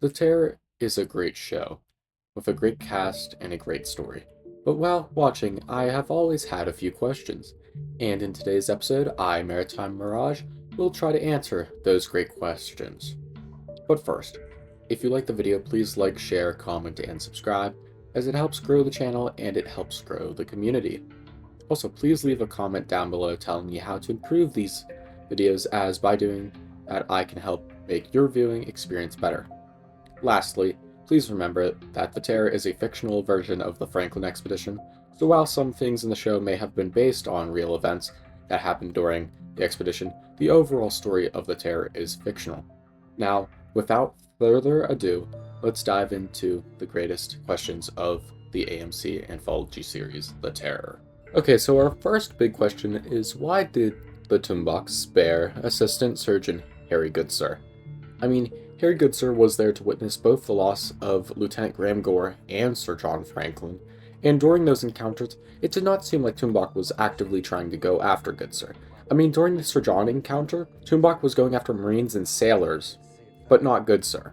The Terror is a great show, with a great cast and a great story. But while watching, I have always had a few questions, and in today's episode, I, Maritime Mirage, will try to answer those great questions. But first, if you like the video, please like, share, comment, and subscribe, as it helps grow the channel and it helps grow the community. Also, please leave a comment down below telling me how to improve these videos, as by doing that, I can help make your viewing experience better. Lastly, please remember that the Terror is a fictional version of the Franklin expedition, so while some things in the show may have been based on real events that happened during the expedition, the overall story of the Terror is fictional. Now, without further ado, let's dive into the greatest questions of the AMC anthology series, The Terror. Okay, so our first big question is, why did the Tumbok spare Assistant Surgeon Harry Goodsir? I mean, Harry Goodsir was there to witness both the loss of Lieutenant Graham Gore and Sir John Franklin, and during those encounters, it did not seem like Tumbok was actively trying to go after Goodsir. I mean, during the Sir John encounter, Tumbok was going after Marines and sailors, but not Goodsir.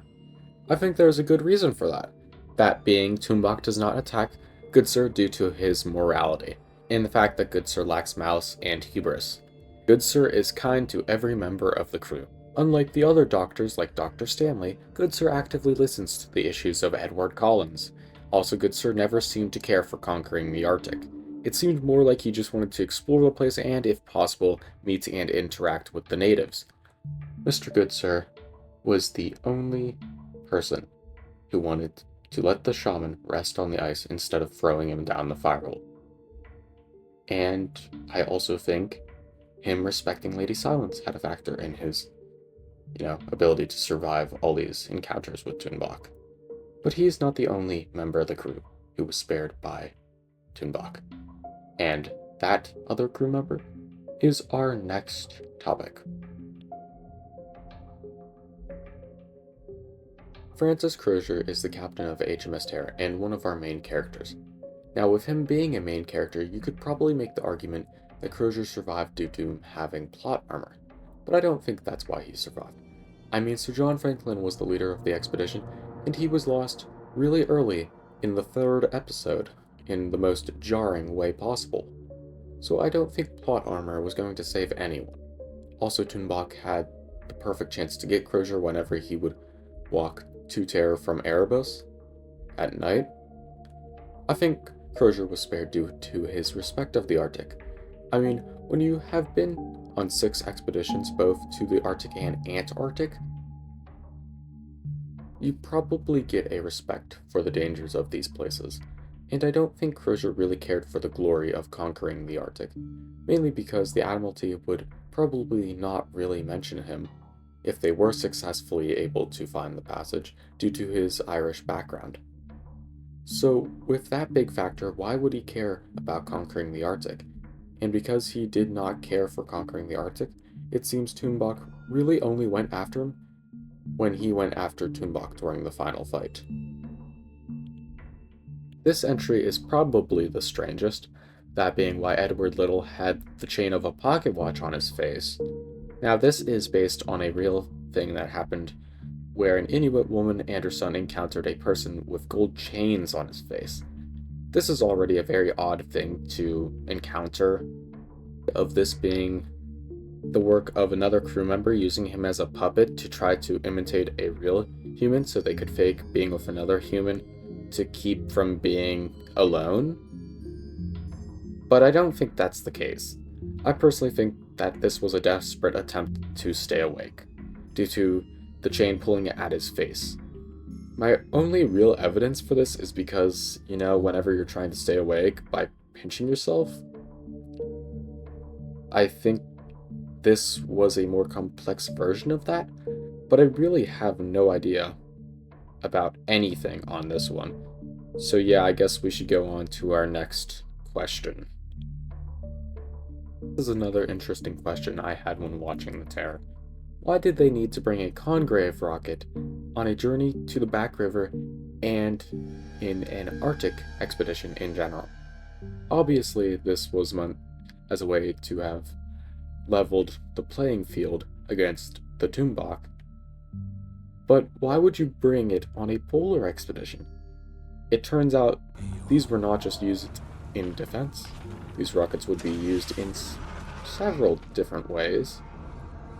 I think there's a good reason for that. That being, Tumbok does not attack Goodsir due to his morality, and the fact that Goodsir lacks malice and hubris. Goodsir is kind to every member of the crew. Unlike the other doctors like Dr. Stanley, Goodsir actively listens to the issues of Edward Collins. Also, Goodsir never seemed to care for conquering the Arctic. It seemed more like he just wanted to explore the place and, if possible, meet and interact with the natives. Mr. Goodsir was the only person who wanted to let the shaman rest on the ice instead of throwing him down the firehole. And I also think him respecting Lady Silence had a factor in his ability to survive all these encounters with Tumbok. But he is not the only member of the crew who was spared by Tumbok. And that other crew member is our next topic. Francis Crozier is the captain of HMS Terror and one of our main characters. Now, with him being a main character, you could probably make the argument that Crozier survived due to having plot armor, but I don't think that's why he survived. I mean, Sir John Franklin was the leader of the expedition, and he was lost really early in the third episode, in the most jarring way possible. So I don't think plot armor was going to save anyone. Also, Tumbok had the perfect chance to get Crozier whenever he would walk to Terror from Erebus at night. I think Crozier was spared due to his respect of the Arctic. I mean, when you have been on 6 expeditions both to the Arctic and Antarctic, you probably get a respect for the dangers of these places, and I don't think Crozier really cared for the glory of conquering the Arctic, mainly because the Admiralty would probably not really mention him if they were successfully able to find the passage due to his Irish background. So, with that big factor, why would he care about conquering the Arctic? And because he did not care for conquering the Arctic, it seems Tumbok really only went after him when he went after Tumbok during the final fight. This entry is probably the strangest, that being why Edward Little had the chain of a pocket watch on his face. Now, this is based on a real thing that happened where an Inuit woman and her son encountered a person with gold chains on his face. This is already a very odd thing to encounter, of this being the work of another crew member using him as a puppet to try to imitate a real human so they could fake being with another human to keep from being alone. But I don't think that's the case. I personally think that this was a desperate attempt to stay awake, due to the chain pulling at his face. My only real evidence for this is because, whenever you're trying to stay awake by pinching yourself, I think this was a more complex version of that, but I really have no idea about anything on this one. So yeah, I guess we should go on to our next question. This is another interesting question I had when watching The Terror. Why did they need to bring a Congreve rocket on a journey to the Back River and in an Arctic expedition in general? Obviously, this was meant as a way to have leveled the playing field against the Tumbok, But why would you bring it on a polar expedition? It turns out these were not just used in defense. These rockets would be used in several different ways,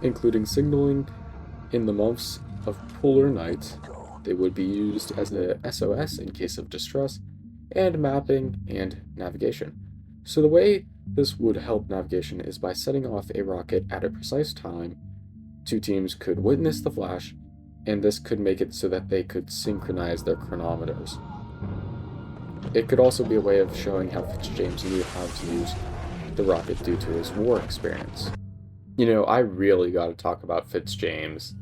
including signaling in the months of polar night. They would be used as a SOS in case of distress, and mapping and navigation. So the way this would help navigation is by setting off a rocket at a precise time. Two teams could witness the flash, and this could make it so that they could synchronize their chronometers. It could also be a way of showing how Fitzjames knew how to use the rocket due to his war experience. You know, I really got to talk about Fitzjames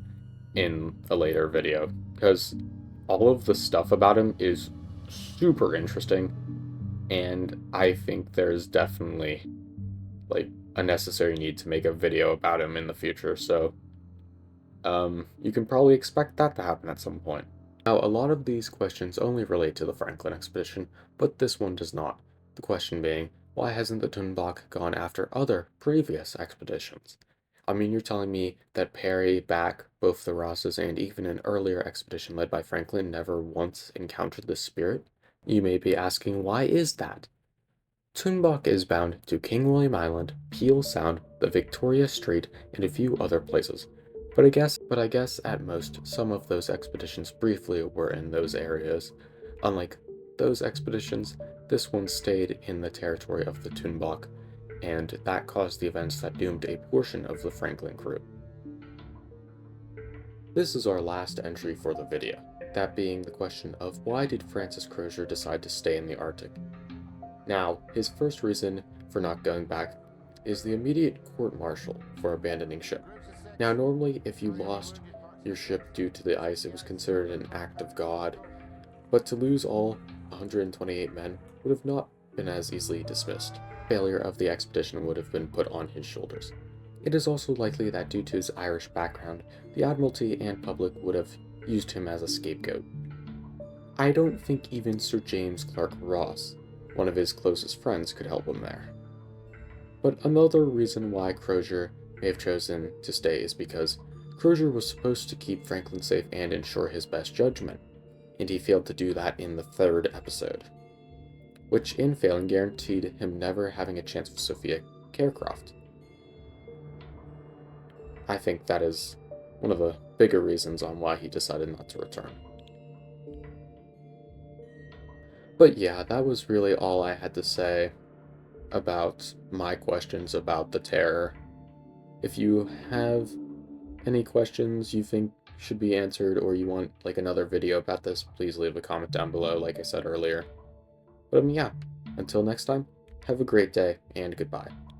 in a later video, because all of the stuff about him is super interesting, and I think there's definitely, like, a necessary need to make a video about him in the future, so, you can probably expect that to happen at some point. Now, a lot of these questions only relate to the Franklin expedition, but this one does not. The question being, why hasn't the Tunbach gone after other previous expeditions? I mean, you're telling me that Perry, Back, both the Rosses, and even an earlier expedition led by Franklin never once encountered the spirit? You may be asking, why is that? Tunbach is bound to King William Island, Peel Sound, the Victoria Strait, and a few other places. But I guess at most, some of those expeditions briefly were in those areas. Unlike those expeditions, this one stayed in the territory of the Tunbach, and that caused the events that doomed a portion of the Franklin crew. This is our last entry for the video, that being the question of why did Francis Crozier decide to stay in the Arctic? Now, his first reason for not going back is the immediate court-martial for abandoning ship. Now, normally, if you lost your ship due to the ice, it was considered an act of God, but to lose all 128 men would have not been as easily dismissed. Failure of the expedition would have been put on his shoulders. It is also likely that due to his Irish background, the Admiralty and public would have used him as a scapegoat. I don't think even Sir James Clark Ross, one of his closest friends, could help him there. But another reason why Crozier may have chosen to stay is because Crozier was supposed to keep Franklin safe and ensure his best judgment, and he failed to do that in the third episode, which in failing guaranteed him never having a chance with Sophia Carecroft. I think that is one of the bigger reasons on why he decided not to return. But yeah, that was really all I had to say about my questions about the Terror. If you have any questions you think should be answered, or you want like another video about this, please leave a comment down below, like I said earlier. But yeah, until next time, have a great day, and goodbye.